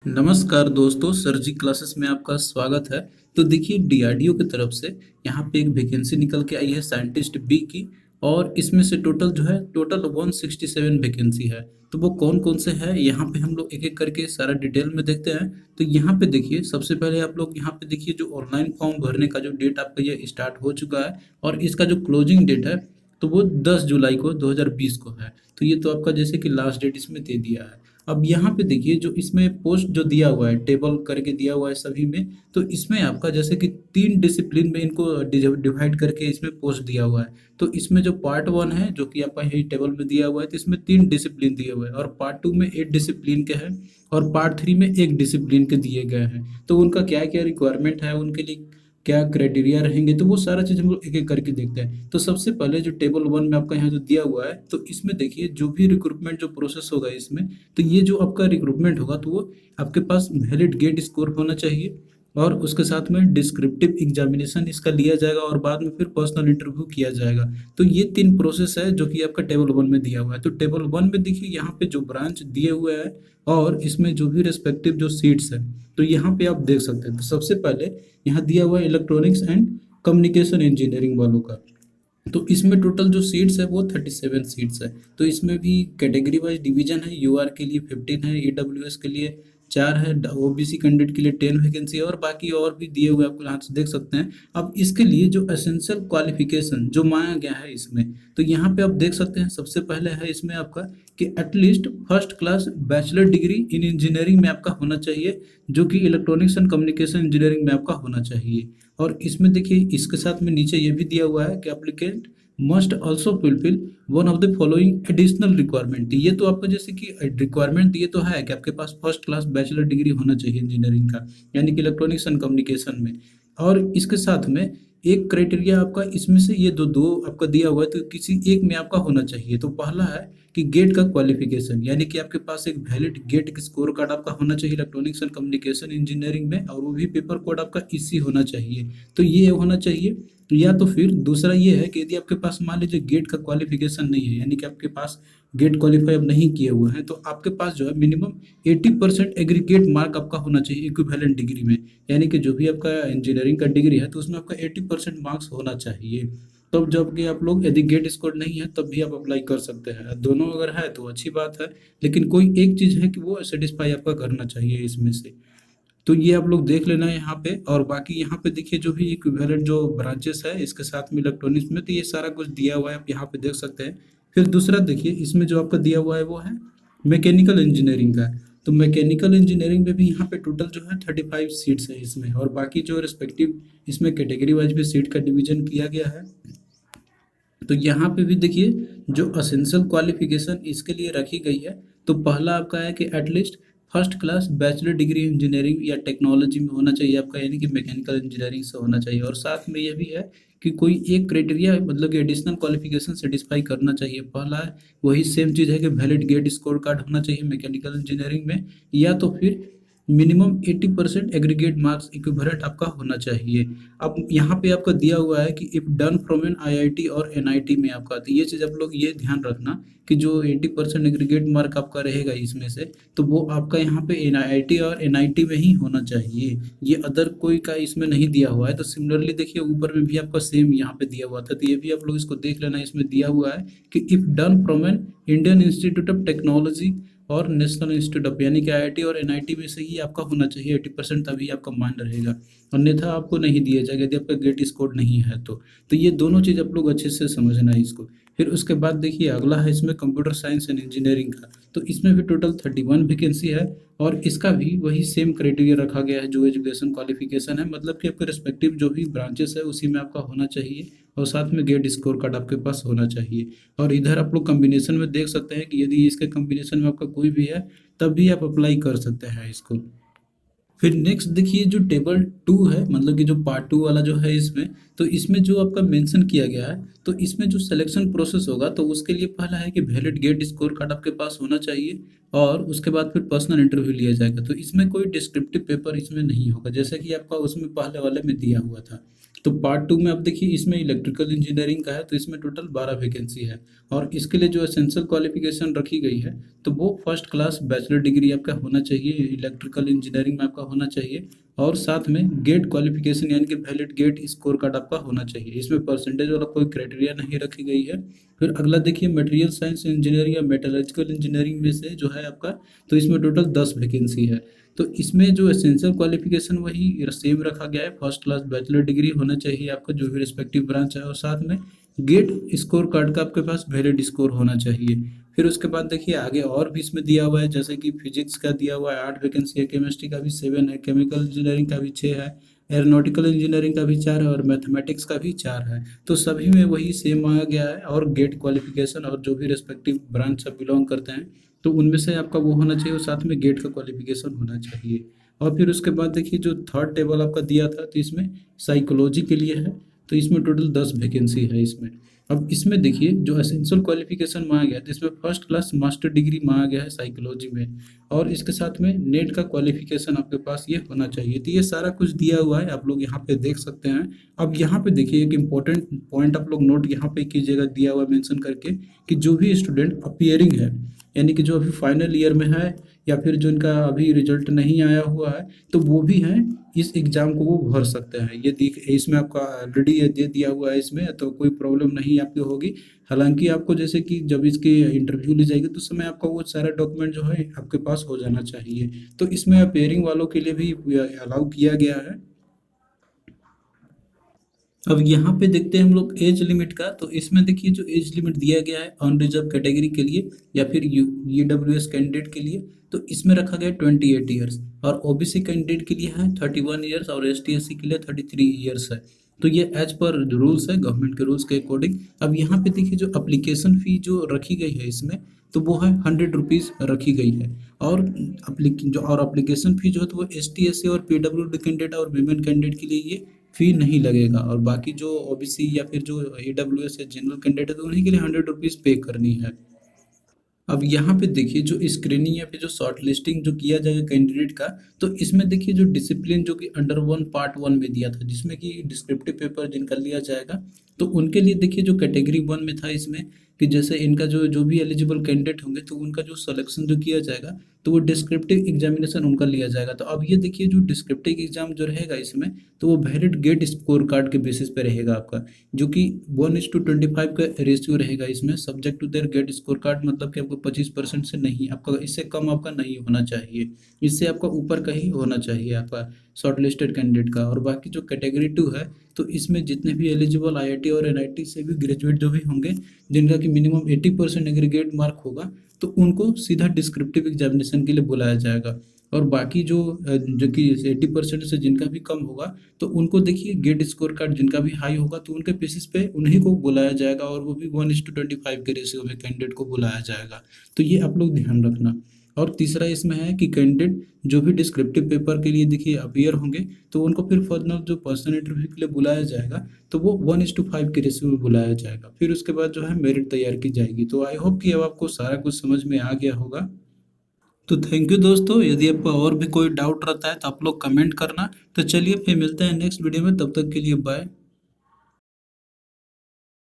नमस्कार दोस्तों, सरजी क्लासेस में आपका स्वागत है। तो देखिए डीआरडीओ की तरफ से यहाँ पे एक वैकेंसी निकल के आई है साइंटिस्ट बी की। और इसमें से टोटल 167 वैकेंसी है। तो वो कौन कौन से है यहाँ पे हम लोग एक एक करके सारा डिटेल में देखते हैं। तो यहाँ पे देखिए सबसे पहले आप लोग यहाँ पे देखिए जो ऑनलाइन फॉर्म भरने का जो डेट आपका ये स्टार्ट हो चुका है। और इसका जो क्लोजिंग डेट है तो वो 10 जुलाई को 2020 को है। तो ये तो आपका जैसे कि लास्ट डेट इसमें दे दिया है। अब यहाँ पे देखिए जो इसमें पोस्ट जो दिया हुआ है टेबल करके दिया हुआ है सभी में। तो इसमें आपका जैसे कि 3 डिसिप्लिन में इनको डिवाइड करके इसमें पोस्ट दिया हुआ है। तो इसमें जो पार्ट 1 है जो कि आपका यही टेबल में दिया हुआ है, तो इसमें 3 डिसिप्लिन दिए हुए हैं और पार्ट 2 में 8 डिसिप्लिन के हैं और पार्ट 3 में 1 डिसिप्लिन के दिए गए हैं। तो उनका क्या क्या रिक्वायरमेंट है, उनके लिए क्या क्राइटेरिया रहेंगे, तो वो सारा चीज़ हम लोग एक एक करके देखते हैं। तो सबसे पहले जो टेबल 1 में आपका यहाँ जो दिया हुआ है, तो इसमें देखिए जो भी रिक्रूटमेंट जो प्रोसेस होगा इसमें, तो ये जो आपका रिक्रूटमेंट होगा तो वो आपके पास वैलिड गेट स्कोर होना चाहिए। और उसके साथ में डिस्क्रिप्टिव एग्जामिनेशन इसका लिया जाएगा और बाद में फिर पर्सनल इंटरव्यू किया जाएगा। तो ये 3 प्रोसेस है जो कि आपका टेबल 1 में दिया हुआ है। तो टेबल 1 में देखिए यहाँ पे जो ब्रांच दिए हुए हैं और इसमें जो भी रेस्पेक्टिव जो सीट्स है, तो यहाँ पे आप देख सकते हैं। तो सबसे पहले यहाँ दिया हुआ है इलेक्ट्रॉनिक्स एंड कम्युनिकेशन इंजीनियरिंग वालों का। तो इसमें टोटल जो सीट्स है वो 37 सीट्स है। तो इसमें भी कैटेगरी वाइज डिवीजन है। यूआर के लिए 15 है, ईडब्ल्यूएस के लिए 4 है, ओबीसी कैंडिडेट के लिए 10 वैकेंसी है और बाकी और भी दिए हुए आपको यहाँ से देख सकते हैं। अब इसके लिए जो एसेंशियल क्वालिफिकेशन जो मांगा गया है इसमें, तो यहाँ पे आप देख सकते हैं सबसे पहले है इसमें आपका कि at least first class bachelor degree in engineering में आपका होना चाहिए, जो कि इलेक्ट्रॉनिक्स एंड कम्युनिकेशन इंजीनियरिंग में आपका होना चाहिए। और इसमें देखिए इसके साथ में नीचे ये भी दिया हुआ है कि applicant must also fulfil one of the following additional requirement. ये तो आपको जैसे कि रिक्वायरमेंट ये तो है कि आपके पास फर्स्ट क्लास बैचलर डिग्री होना चाहिए इंजीनियरिंग का, यानी कि इलेक्ट्रॉनिक्स एंड कम्युनिकेशन में। और इसके साथ में एक क्राइटेरिया आपका इसमें से ये दो दो आपका दिया हुआ है, तो किसी एक में आपका होना चाहिए। तो पहला है कि गेट का क्वालिफिकेशन, यानी कि आपके पास एक वैलिड गेट स्कोर कार्ड आपका होना चाहिए इलेक्ट्रॉनिक्स एंड कम्युनिकेशन इंजीनियरिंग में, और वो भी पेपर कोड आपका इसी होना चाहिए। तो ये होना चाहिए। या तो फिर दूसरा ये है कि यदि आपके पास मान लीजिए गेट का क्वालिफिकेशन नहीं है, यानी कि आपके पास गेट क्वालिफाई अब नहीं किए हुए हैं, तो आपके पास जो है मिनिमम 80% एग्रीगेट मार्क आपका होना चाहिए इक्विवेलेंट डिग्री में। यानी कि जो भी आपका इंजीनियरिंग का डिग्री है तो उसमें आपका 80% मार्क्स होना चाहिए। तब जबकि आप लोग यदि गेट स्कोर नहीं है तब भी आप अप्लाई कर सकते हैं। दोनों अगर है तो अच्छी बात है, लेकिन कोई एक चीज़ है कि वो सेटिस्फाई आपका करना चाहिए इसमें से। तो ये आप लोग देख लेना है यहाँ पे। और बाकी यहाँ पे देखिए जो भी इक्विवेलेंट जो ब्रांचेस है इसके साथ में इलेक्ट्रॉनिक्स में, तो ये सारा कुछ दिया हुआ है, आप यहाँ पे देख सकते हैं। फिर दूसरा देखिए इसमें जो आपका दिया हुआ है वो है मैकेनिकल इंजीनियरिंग का। तो मैकेनिकल इंजीनियरिंग में भी यहाँ पे टोटल जो है 35 सीट्स है इसमें, और बाकी जो रिस्पेक्टिव इसमें कैटेगरी वाइज भी सीट का डिवीजन किया गया है। तो यहाँ पे भी देखिए जो असेंशियल क्वालिफिकेशन इसके लिए रखी गई है, तो पहला आपका है कि at least first class bachelor degree engineering या टेक्नोलॉजी में होना चाहिए आपका, यानी कि मैकेनिकल इंजीनियरिंग से होना चाहिए। और साथ में ये भी है कि कोई एक क्राइटेरिया मतलब कि एडिशनल क्वालिफिकेशन सेटिस्फाई करना चाहिए। पहला है वही सेम चीज़ है कि वैलिड गेट स्कोर कार्ड होना चाहिए मैकेनिकल इंजीनियरिंग में, या तो फिर मिनिमम 80% एग्रीगेट मार्क्स इक्विवेलेंट आपका होना चाहिए। अब यहाँ पे आपका दिया हुआ है कि if done from N IIT और एनआईटी में आपका, तो ये चीज़ आप लोग ये ध्यान रखना कि जो 80% एग्रीगेट मार्क आपका रहेगा इसमें से, तो वो आपका यहाँ पे एनआईटी और एनआईटी में ही होना चाहिए। ये अदर कोई का इसमें नहीं दिया हुआ है। तो सिमिलरली देखिए ऊपर में भी आपका सेम यहाँ पे दिया हुआ था, तो ये भी आप लोग इसको देख लेना। इसमें दिया हुआ है कि if done from an Indian institute of technology और नेशनल इंस्टीट्यूट ऑफ, यानी कि आईआईटी और एनआईटी में से ही आपका होना चाहिए 80%, तभी आपका माइंड रहेगा। अन्यथा आपको नहीं दिया जाएगा यदि आपका गेट स्कोर नहीं है तो ये दोनों चीज़ आप लोग अच्छे से समझना है इसको। फिर उसके बाद देखिए अगला है इसमें कंप्यूटर साइंस एंड इंजीनियरिंग का। तो इसमें भी टोटल 31 वैकेंसी है, और इसका भी वही सेम क्राइटेरिया रखा गया है जो एजुकेशन क्वालिफिकेशन है, मतलब कि आपके रिस्पेक्टिव जो भी ब्रांचेस है उसी में आपका होना चाहिए, और साथ में गेट स्कोर कार्ड आपके पास होना चाहिए। और इधर आप लोग कम्बिनेशन में देख सकते हैं कि यदि इसके कम्बिनेशन में आपका कोई भी है तब भी आप अप्लाई कर सकते हैं इसको। फिर नेक्स्ट देखिए जो टेबल 2 है, मतलब कि जो पार्ट 2 वाला जो है इसमें, तो इसमें जो आपका मेंशन किया गया है, तो इसमें जो सिलेक्शन प्रोसेस होगा तो उसके लिए पहला है कि वैलिड गेट स्कोर कार्ड आपके पास होना चाहिए। और उसके बाद फिर पर्सनल इंटरव्यू लिया जाएगा। तो इसमें कोई डिस्क्रिप्टिव पेपर इसमें नहीं होगा, जैसा कि आपका उसमें पहले वाले में दिया हुआ था। तो पार्ट 2 में अब देखिए इसमें इलेक्ट्रिकल इंजीनियरिंग का है, तो इसमें टोटल 12 वैकेंसी है। और इसके लिए जो एसेंशियल क्वालिफिकेशन रखी गई है, तो वो फर्स्ट क्लास बैचलर डिग्री आपका होना चाहिए, इलेक्ट्रिकल इंजीनियरिंग में आपका होना चाहिए। और साथ में गेट क्वालिफिकेशन यानी कि वैलिड गेट स्कोर कार्ड आपका होना चाहिए। इसमें परसेंटेज वाला कोई क्राइटेरिया नहीं रखी गई है। फिर अगला देखिए मटेरियल साइंस इंजीनियरिंग या मेटलर्जिकल इंजीनियरिंग में से जो है आपका, तो इसमें टोटल 10 वैकेंसी है। तो इसमें जो एसेंशियल क्वालिफिकेशन वही सेम रखा गया है, फर्स्ट क्लास बैचलर डिग्री होना चाहिए आपका जो भी रिस्पेक्टिव ब्रांच है, और साथ में गेट स्कोर कार्ड का आपके पास वैलिड स्कोर होना चाहिए। फिर उसके बाद देखिए आगे और भी इसमें दिया हुआ है, जैसे कि फिजिक्स का दिया हुआ है 8 वैकेंसी है, केमिस्ट्री का भी 7 है, केमिकल इंजीनियरिंग का भी 6 है, एरोनॉटिकल इंजीनियरिंग का भी 4 है, और मैथमेटिक्स का भी 4 है। तो सभी में वही सेम आ गया है, और गेट क्वालिफिकेशन और जो भी रेस्पेक्टिव ब्रांच से बिलोंग करते हैं, तो उनमें से आपका वो होना चाहिए, और साथ में गेट का क्वालिफिकेशन होना चाहिए। और फिर उसके बाद देखिए जो थर्ड टेबल आपका दिया था, तो इसमें साइकोलॉजी के लिए है, तो इसमें टोटल 10 वैकेंसी है इसमें। अब इसमें देखिए जो एसेंशियल क्वालिफिकेशन मांगा गया है, तो इसमें फर्स्ट क्लास मास्टर डिग्री मांगा गया है साइकोलॉजी में, और इसके साथ में नेट का क्वालिफिकेशन आपके पास ये होना चाहिए। तो ये सारा कुछ दिया हुआ है, आप लोग यहाँ पे देख सकते हैं। अब यहाँ पे देखिए एक इम्पोर्टेंट पॉइंट आप लोग नोट यहाँ पे कीजिएगा, दिया हुआ मेंशन करके, कि जो भी स्टूडेंट अपियरिंग है, यानी कि जो अभी फाइनल ईयर में है, या फिर जो इनका अभी रिजल्ट नहीं आया हुआ है, तो वो भी हैं, इस एग्ज़ाम को वो भर सकते हैं। ये दिख इसमें आपका ऑलरेडी ये दे दिया हुआ है इसमें, तो कोई प्रॉब्लम नहीं आपकी होगी। हालांकि आपको जैसे कि जब इसकी इंटरव्यू ली जाएगी, तो उस समय आपका वो सारा डॉक्यूमेंट जो है आपके पास हो जाना चाहिए। तो इसमें अपेयरिंग वालों के लिए भी अलाउ किया गया है। अब यहाँ पे देखते हैं हम लोग एज लिमिट का, तो इसमें देखिए जो एज लिमिट दिया गया है अनरिजर्व कैटेगरी के लिए या फिर ईडब्ल्यूएस कैंडिडेट के लिए, तो इसमें रखा गया है 28 ईयर्स, और ओबीसी कैंडिडेट के लिए है 31 ईयर्स, और एसटी एससी के लिए 33 ईयर्स है। तो ये एज पर रूल्स है, गवर्नमेंट के रूल्स के अकॉर्डिंग। अब यहाँ पे देखिए जो अप्लीकेशन फ़ी जो रखी गई है इसमें, तो वो है 100 रुपीज़ रखी गई है। और अप्लीकेशन फ़ी जो है, तो वो एस टी एस सी और पीडब्ल्यूडी कैंडिडेट और वीमेन कैंडिडेट के लिए ये फ़ी नहीं लगेगा, और बाकी जो ओबीसी या फिर जो ईडब्ल्यूएस या जनरल कैंडिडेट है, तो उन्हीं के लिए 100 रुपीज़ पे करनी है। अब यहाँ पे देखिए जो स्क्रीनिंग या फिर जो शॉर्ट लिस्टिंग जो किया जाएगा कैंडिडेट का, तो इसमें देखिए जो डिसिप्लिन जो कि अंडर 1 पार्ट 1 में दिया था, जिसमें कि डिस्क्रिप्टिव पेपर जिनका लिया जाएगा, तो उनके लिए देखिए जो कैटेगरी 1 में था इसमें, कि जैसे इनका जो जो भी एलिजिबल कैंडिडेट होंगे, तो उनका जो सिलेक्शन जो किया जाएगा, तो वो डिस्क्रिप्टिव एग्जामिनेशन उनका लिया जाएगा। तो अब ये देखिए जो डिस्क्रिप्टिव एग्जाम जो रहेगा इसमें, तो वो वैलिड गेट स्कोर कार्ड के बेसिस पे रहेगा आपका, जो कि 1:25 का रेशियो रहेगा इसमें, subject to their gate score card, मतलब कि आपको 25% से नहीं, आपका इससे कम आपका नहीं होना चाहिए, इससे आपका ऊपर का ही होना चाहिए आपका शॉर्ट लिस्टेड कैंडिडेट का। और बाकी जो कैटेगरी 2 है, तो इसमें जितने भी एलिजिबल आईआईटी और एनआईटी से भी ग्रेजुएट जो भी होंगे, जिनका कि मिनिमम 80% एग्रीगेट मार्क होगा, तो उनको सीधा डिस्क्रिप्टिव एग्जामिनेशन के लिए बुलाया जाएगा। और बाकी जो कि 80% से जिनका भी कम होगा, तो उनको देखिए गेट स्कोर कार्ड जिनका भी हाई होगा, तो उनके बेसिस पे उन्हीं को बुलाया जाएगा, और वो भी 1:25 के रेशियो में कैंडिडेट को बुलाया जाएगा। तो ये आप लोग ध्यान रखना। और तीसरा इसमें है कि कैंडिडेट जो भी डिस्क्रिप्टिव पेपर के लिए देखिए अपियर होंगे, तो उनको फिर फर्दर जो पर्सनल इंटरव्यू के लिए बुलाया जाएगा, तो वो 1:5 के रेशियो में बुलाया जाएगा। फिर उसके बाद जो है मेरिट तैयार की जाएगी। तो आई होप कि अब आपको सारा कुछ समझ में आ गया होगा। तो थैंक यू दोस्तों, यदि आपको और भी कोई डाउट रहता है तो आप लोग कमेंट करना। तो चलिए फिर मिलते हैं नेक्स्ट वीडियो में, तब तक के लिए बाय।